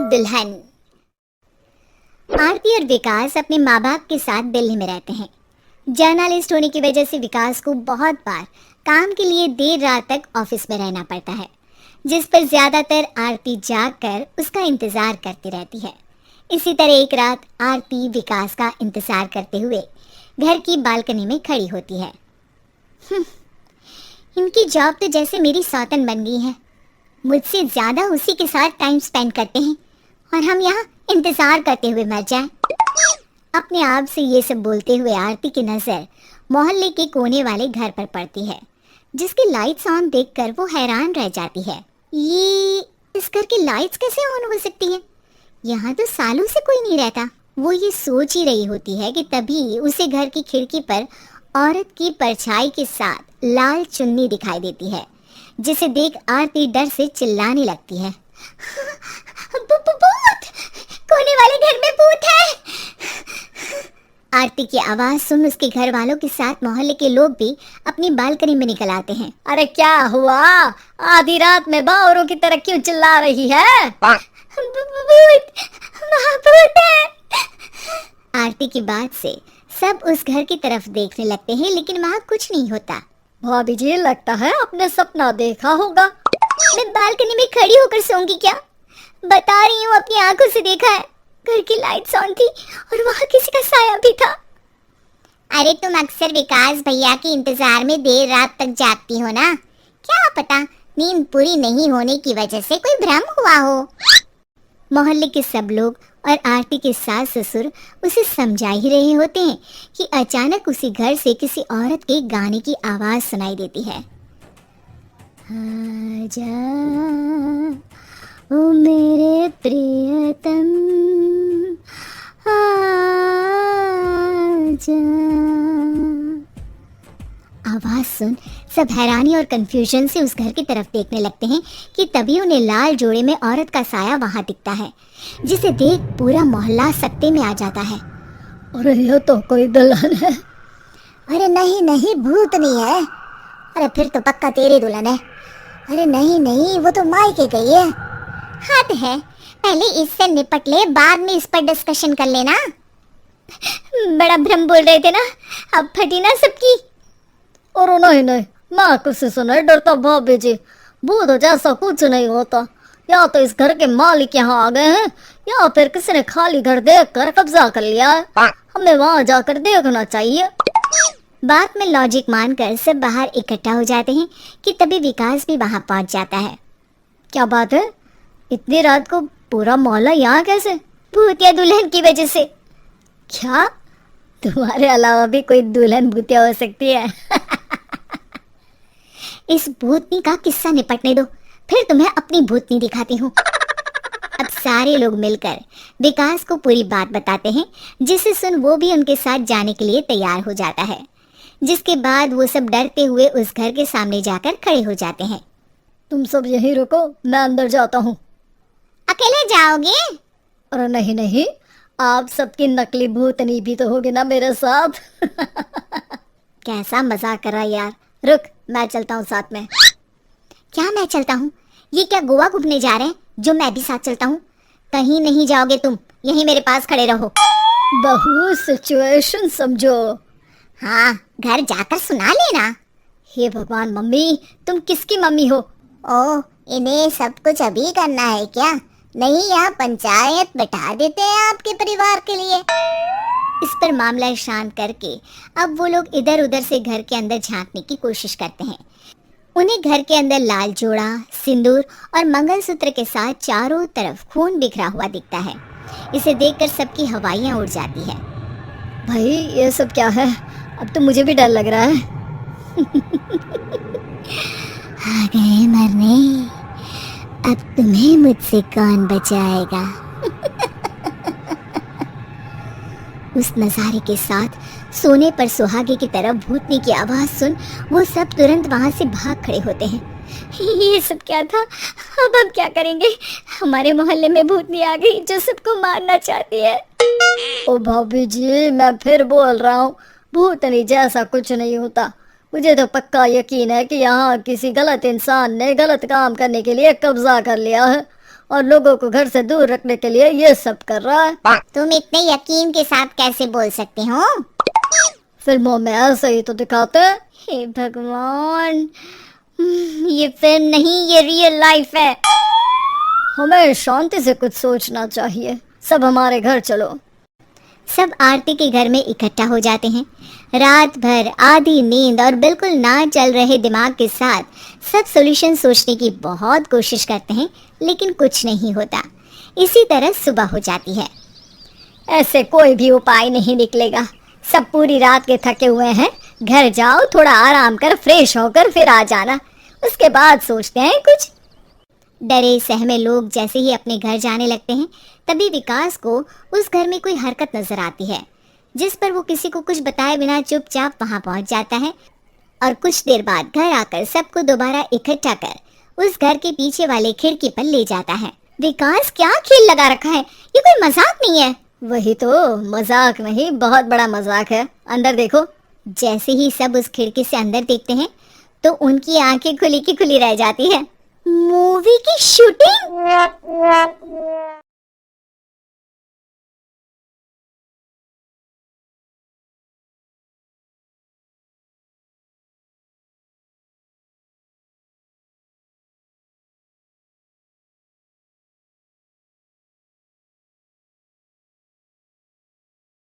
दुल्हन। आरती और विकास अपने माँ बाप के साथ दिल्ली में रहते हैं। जर्नलिस्ट होने की वजह से विकास को बहुत बार काम के लिए देर रात तक ऑफिस में रहना पड़ता है, जिस पर ज्यादातर आरती जागकर उसका इंतजार करती रहती है। इसी तरह एक रात आरती विकास का इंतजार करते हुए घर की बालकनी में खड़ी होती है। इनकी जॉब तो जैसे मेरी सौतन बन गई है। मुझसे ज्यादा उसी के साथ टाइम स्पेंड करते हैं और हम यहाँ इंतजार करते हुए मर जाएं। अपने आप से ये सब बोलते हुए आरती की नजर मोहल्ले के कोने वाले घर पर पड़ती है, जिसकी लाइट्स ऑन देखकर वो हैरान रह जाती है। ये इस घर की लाइट्स कैसे ऑन हो सकती है? यहाँ तो सालों से कोई नहीं रहता। वो ये सोच ही रही होती है कि तभी उसे घर की खिड़की पर औरत की परछाई के साथ लाल चुन्नी दिखाई देती है, जिसे देख आरती डर से चिल्लाने लगती है। भूत! कोने वाले घर में भूत है! आरती की आवाज सुन उसके घर वालों के साथ मोहल्ले के लोग भी अपनी बालकनी में निकल आते हैं। अरे क्या हुआ? आधी रात में बावरों की तरह क्यों चिल्ला रही है? भूत! वहाँ भूत है! आरती की बात से सब उस घर की तरफ देखने लगते हैं, लेकिन वहाँ कुछ नहीं होता। भाभी जी, लगता है आपने सपना देखा होगा। मैं बालकनी में खड़ी होकर सोऊंगी क्या? बता रही हूँ, अपनी आंखों से देखा है। घर की लाइट्स ऑन थी और वहाँ किसी का साया भी था। अरे तुम अक्सर विकास भैया के इंतजार में देर रात तक जागती हो ना, क्या पता नींद पूरी नहीं होने की वजह से कोई भ्रम हुआ हो। मोहल्ले के सब लोग और आरती के सास ससुर उसे समझा ही रहे होते हैं कि अचानक उसी घर से किसी औरत के गाने की आवाज सुनाई देती है। आजा ओ मेरे प्रियतम, आजा। आवाज सुन सब हैरानी और कंफ्यूजन से उस घर की तरफ देखने लगते हैं कि तभी उन्हें लाल जोड़े में औरत का साया वहां दिखता है, जिसे देख पूरा मोहल्ला सकते में आ जाता है। अरे ये तो कोई दुल्हन है। अरे नहीं नहीं, भूत नहीं है। अरे फिर तो पक्का तेरी दुल्हन है। अरे नहीं नहीं, वो तो मायके गई है। हद है, पहले इससे निपट ले, बाद में इस पर डिस्कशन कर लेना। बड़ा भ्रम बोल रहे थे ना, अब फटी ना सबकी। और नहीं नहीं, मैं किसी से नहीं डरता भाभी जी। भूत जैसा कुछ नहीं होता। या तो इस घर के मालिक यहाँ आ गए हैं, या फिर किसी ने खाली घर देख कर कब्जा कर लिया है। हमें वहाँ जाकर देखना चाहिए। बात में लॉजिक मानकर सब बाहर इकट्ठा हो जाते हैं कि तभी विकास भी वहाँ पहुँच जाता है। क्या बात है? इतनी रात को पूरा मोहल्ला यहाँ कैसे? भूतिया दुल्हन की वजह से। क्या तुम्हारे अलावा भी कोई दुल्हन भूतिया हो सकती है? इस भूतनी का किस्सा निपटने दो, फिर तुम्हें अपनी भूतनी दिखाती हूँ। अब सारे लोग मिलकर विकास को पूरी बात बताते हैं, जिसे सुन वो भी उनके साथ जाने के लिए तैयार हो जाता है। जिसके बाद वो सब डरते हुए उस घर के सामने जाकर खड़े हो जाते हैं। तुम सब यहीं रुको, मैं अंदर जाता हूँ। अकेले जाओगे? अरे नहीं नहीं, आप सबकी नकली भूतनी भी तो होगी ना मेरे साथ। कैसा मजाक कर रहा है यार। रुक, मैं चलता हूँ साथ में। क्या मैं चलता हूँ? ये क्या गोवा घूमने जा रहे हैं जो मैं भी साथ चलता हूँ? कहीं नहीं जाओगे तुम, यहीं मेरे पास खड़े रहो। बहू सिचुएशन समझो। हाँ, घर जाकर सुना लेना। हे भगवान, मम्मी तुम किसकी मम्मी हो? ओह, इन्हें सब कुछ अभी करना है क्या? नहीं, यहाँ पंचायत बैठा देते हैं आपके परिवार के लिए। इस पर मामला शांत करके अब वो लोग इधर उधर से घर के अंदर झांकने की कोशिश करते हैं। उन्हें घर के अंदर लाल जोड़ा, सिंदूर और मंगलसूत्र के साथ चारों तरफ खून बिखरा हुआ दिखता है। इसे देखकर सबकी हवाइयाँ उड़ जाती है। भाई ये सब क्या है? अब तो मुझे भी डर लग रहा है। आ गए मरने, अब तुम्हें मुझसे कौन बचाएगा? उस नजारे के साथ सोने पर सुहागे की तरफ भूतनी की आवाज सुन वो सब तुरंत वहां से भाग खड़े होते हैं। ये सब क्या था? अब हम क्या करेंगे? हमारे मोहल्ले में भूतनी आ गई जो सबको मारना चाहती है। ओ भाभी जी, मैं फिर बोल रहा हूँ, भूतनी जैसा कुछ नहीं होता। मुझे तो पक्का यकीन है कि यहाँ किसी गलत इंसान ने गलत काम करने के लिए कब्जा कर लिया है और लोगों को घर से दूर रखने के लिए ये सब कर रहा है। तुम इतने यकीन के साथ कैसे बोल सकते हो? फिल्मों में ऐसे ही तो दिखाते हैं। हे भगवान, ये फिल्म नहीं, ये रियल लाइफ है। हमें शांति से कुछ सोचना चाहिए। सब हमारे घर चलो। सब आरती के घर में इकट्ठा हो जाते हैं। रात भर आधी नींद और बिल्कुल ना चल रहे दिमाग के साथ सब सॉल्यूशन सोचने की बहुत कोशिश करते हैं, लेकिन कुछ नहीं होता। इसी तरह सुबह हो जाती है। ऐसे कोई भी उपाय नहीं निकलेगा। सब पूरी रात के थके हुए हैं। घर जाओ, थोड़ा आराम कर, फ्रेश होकर फिर आ जाना। उसके बाद सोचते हैं कुछ। डरे सहमे लोग जैसे ही अपने घर जाने लगते हैं, तभी विकास को उस घर में कोई हरकत नजर आती है, जिस पर वो किसी को कुछ बताए बिना चुपचाप वहां पहुंच जाता है और कुछ देर बाद घर आकर सबको दोबारा इकट्ठा कर उस घर के पीछे वाले खिड़की पर ले जाता है। विकास, क्या खेल लगा रखा है? ये कोई मजाक नहीं है। वही तो, मजाक नहीं, बहुत बड़ा मजाक है। अंदर देखो। जैसे ही सब उस खिड़की से अंदर देखते हैं तो उनकी आंखें खुली की खुली रह जाती है। मूवी की शूटिंग?